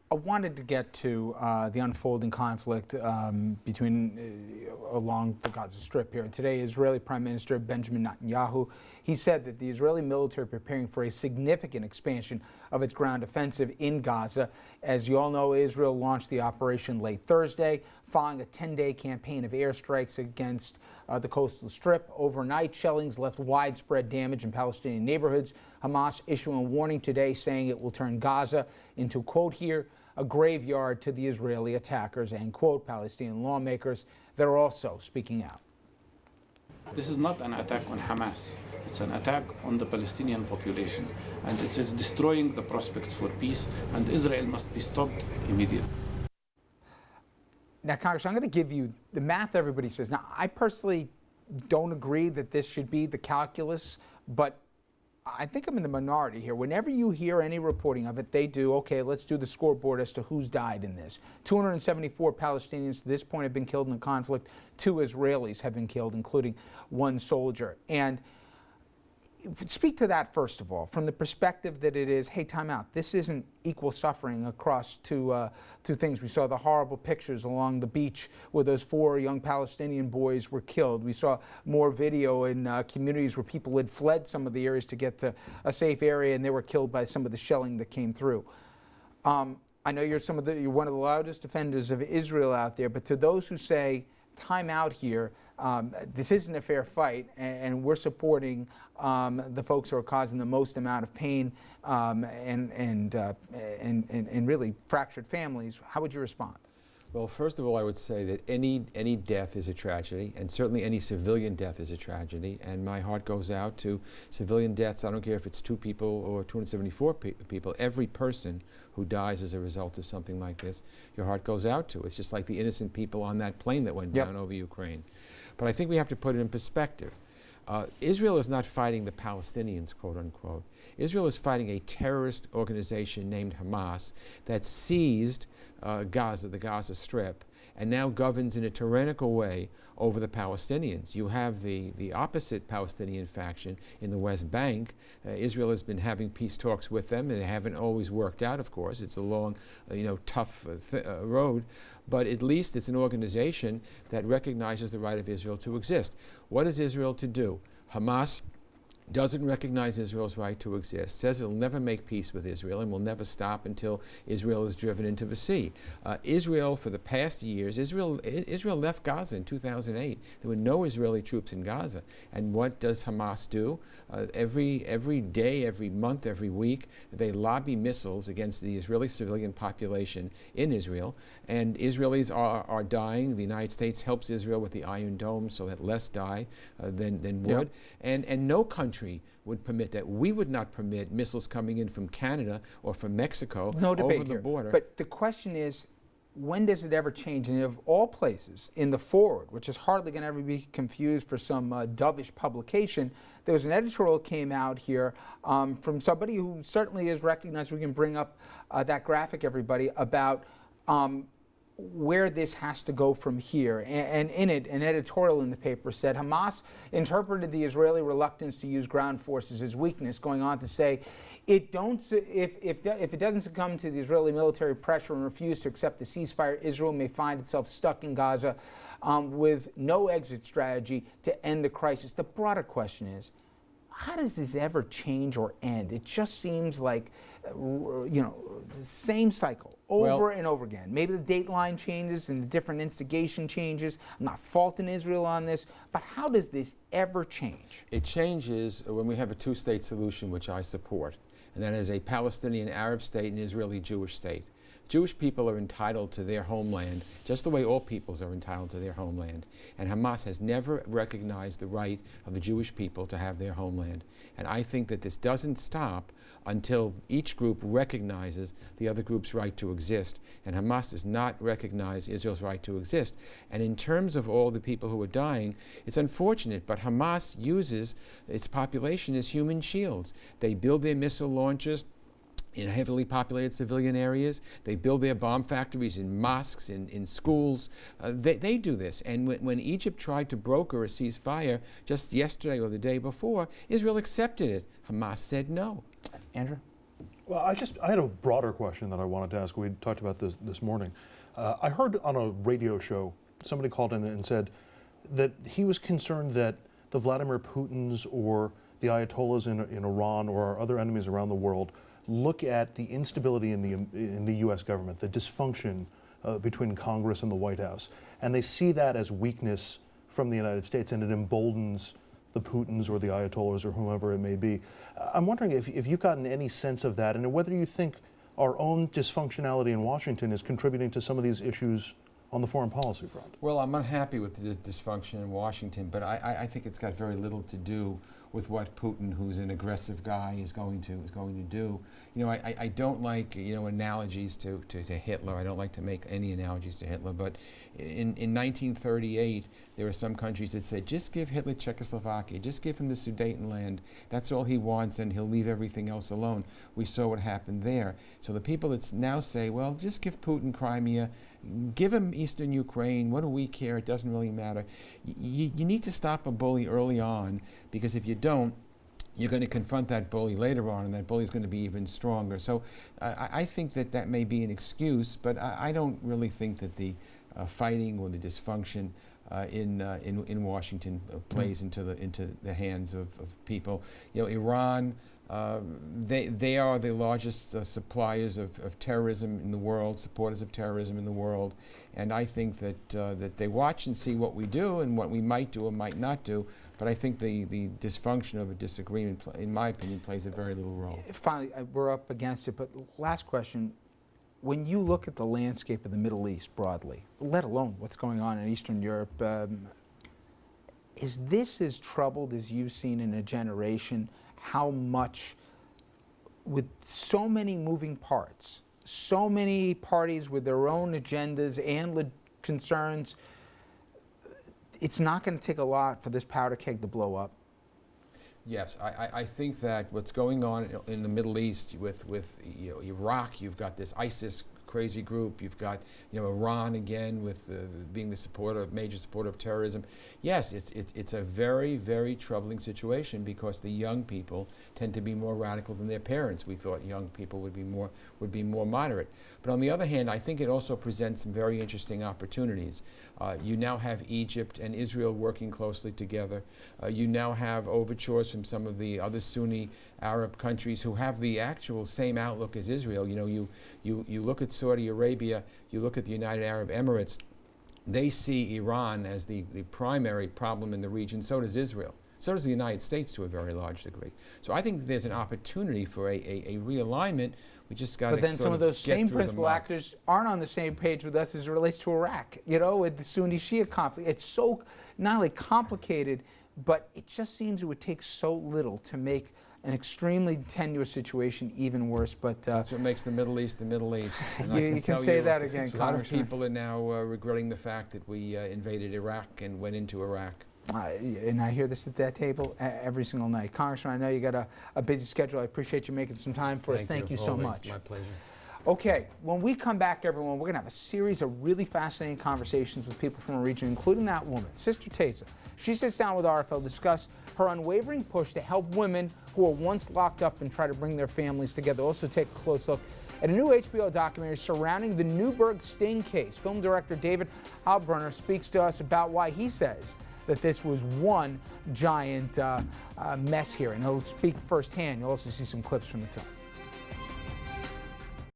I wanted to get to the unfolding conflict along the Gaza Strip here. Today, Israeli Prime Minister Benjamin Netanyahu, he said that the Israeli military are preparing for a significant expansion of its ground offensive in Gaza. As you all know, Israel launched the operation late Thursday, following a 10-day campaign of airstrikes against the coastal strip. Overnight, shellings left widespread damage in Palestinian neighborhoods. Hamas issuing a warning today saying it will turn Gaza into, quote here, a graveyard to the Israeli attackers, end quote. Palestinian lawmakers, they're also speaking out. This is not an attack on Hamas. It's an attack on the Palestinian population, and it is destroying the prospects for peace, and Israel must be stopped immediately. Now, Congress, I'm going to give you the math everybody says. Now, I personally don't agree that this should be the calculus, but I think I'm in the minority here. Whenever you hear any reporting of it, they do, okay, let's do the scoreboard as to who's died in this. 274 Palestinians to this point have been killed in the conflict. 2 Israelis have been killed, including 1 soldier. And speak to that, first of all, from the perspective that it is, hey, time out. This isn't equal suffering across two things. We saw the horrible pictures along the beach where those 4 young Palestinian boys were killed. We saw more video in communities where people had fled some of the areas to get to a safe area, and they were killed by some of the shelling that came through. I know you're one of the loudest defenders of Israel out there, but to those who say, time out here, this isn't a fair fight, and we're supporting the folks who are causing the most amount of pain and really fractured families. How would you respond? Well, first of all, I would say that any death is a tragedy, and certainly any civilian death is a tragedy. And my heart goes out to civilian deaths. I don't care if it's 2 people or 274 people. Every person who dies as a result of something like this, your heart goes out to. It's just like the innocent people on that plane that went down over Ukraine. But I think we have to put it in perspective. Israel is not fighting the Palestinians, quote unquote. Israel is fighting a terrorist organization named Hamas that seized Gaza, the Gaza Strip, and now governs in a tyrannical way over the Palestinians. You have the opposite Palestinian faction in the West Bank. Israel has been having peace talks with them, and they haven't always worked out, of course. It's a long, tough road, but at least it's an organization that recognizes the right of Israel to exist. What is Israel to do? Hamas doesn't recognize Israel's right to exist, says it'll never make peace with Israel and will never stop until Israel is driven into the sea. Israel, for the past years, Israel left Gaza in 2008. There were no Israeli troops in Gaza. And what does Hamas do? Every day, every month, every week, they lobby missiles against the Israeli civilian population in Israel. And Israelis are dying. The United States helps Israel with the Iron Dome so that less die than would. And no country would permit that. We would not permit missiles coming in from Canada or from Mexico over the border. But the question is, when does it ever change? And of all places, in the Forward, which is hardly going to ever be confused for some dovish publication, there was an editorial that came out here from somebody who certainly is recognized. We can bring up that graphic, everybody, about where this has to go from here. And in it, an editorial in the paper said, Hamas interpreted the Israeli reluctance to use ground forces as weakness, going on to say, if it doesn't succumb to the Israeli military pressure and refuse to accept the ceasefire, Israel may find itself stuck in Gaza with no exit strategy to end the crisis. The broader question is, how does this ever change or end? It just seems like, the same cycle over and over again. Maybe the date line changes and the different instigation changes. I'm not faulting Israel on this, but how does this ever change? It changes when we have a 2-state solution, which I support, and that is a Palestinian Arab state and Israeli Jewish state. Jewish people are entitled to their homeland just the way all peoples are entitled to their homeland. And Hamas has never recognized the right of the Jewish people to have their homeland. And I think that this doesn't stop until each group recognizes the other group's right to exist. And Hamas does not recognize Israel's right to exist. And in terms of all the people who are dying, it's unfortunate, but Hamas uses its population as human shields. They build their missile launchers in heavily populated civilian areas. They build their bomb factories in mosques, in schools. They do this. And when Egypt tried to broker a ceasefire just yesterday or the day before, Israel accepted it. Hamas said no. Andrew? Well, I had a broader question that I wanted to ask. We talked about this morning. I heard on a radio show, somebody called in and said that he was concerned that the Vladimir Putins or the Ayatollahs in Iran or our other enemies around the world look at the instability in the U.S. government, the dysfunction between Congress and the White House, and they see that as weakness from the United States, and it emboldens the Putins or the Ayatollahs or whomever it may be. I'm wondering if you've gotten any sense of that, and whether you think our own dysfunctionality in Washington is contributing to some of these issues on the foreign policy front. Well, I'm unhappy with the dysfunction in Washington, but I think it's got very little to do with what Putin, who's an aggressive guy, is going to do. You know, I don't like, you know, analogies to Hitler. I don't like to make any analogies to Hitler, but in 1938, there were some countries that said, just give Hitler Czechoslovakia, just give him the Sudetenland. That's all he wants, and he'll leave everything else alone. We saw what happened there. So the people that now say, well, just give Putin Crimea, give him Eastern Ukraine, what do we care, it doesn't really matter. You need to stop a bully early on, because if you don't, you're going to confront that bully later on, and that bully is going to be even stronger. So I think that may be an excuse, but I don't really think that the fighting or the dysfunction in Washington plays into the hands of people. You know, Iran, they are the largest suppliers of terrorism in the world, supporters of terrorism in the world, and I think that they watch and see what we do and what we might do or might not do. But I think the dysfunction of a disagreement, in my opinion, plays a very little role. Finally, we're up against it, but last question. When you look at the landscape of the Middle East broadly, let alone what's going on in Eastern Europe, is this as troubled as you've seen in a generation? How much, with so many moving parts, so many parties with their own agendas and concerns, it's not going to take a lot for this powder keg to blow up? Yes, I think that what's going on in the Middle East with you know, Iraq, you've got this ISIS crazy group, you've got, you know, Iran again with being the major supporter of terrorism. Yes, it's a very, very troubling situation, because the young people tend to be more radical than their parents. We thought young people would be more moderate. But on the other hand, I think it also presents some very interesting opportunities. You now have Egypt and Israel working closely together. You now have overtures from some of the other Sunni Arab countries who have the actual same outlook as Israel. You know, you look at Saudi Arabia, you look at the United Arab Emirates, they see Iran as the primary problem in the region. So does Israel. So does the United States to a very large degree. So I think there's an opportunity for a realignment. We just got to. But then some of those same principal actors aren't on the same page with us as it relates to Iraq. You know, with the Sunni-Shia conflict, it's so not only complicated, but it just seems it would take so little to make an extremely tenuous situation even worse. But that's what makes the Middle East the Middle East. You can say that again, a lot of people are now regretting the fact that we invaded Iraq and went into Iraq. And I hear this at that table every single night. Congressman, I know you got a busy schedule. I appreciate you making some time for us. Thank you so much. My pleasure. Okay, when we come back, everyone, we're going to have a series of really fascinating conversations with people from our region, including that woman, Sister Teza. She sits down with RFL to discuss her unwavering push to help women who were once locked up and try to bring their families together. Also take a close look at a new HBO documentary surrounding the Newburgh Sting case. Film director David Halbrunner speaks to us about why he says that this was one giant mess here, and he'll speak firsthand. You'll also see some clips from the film.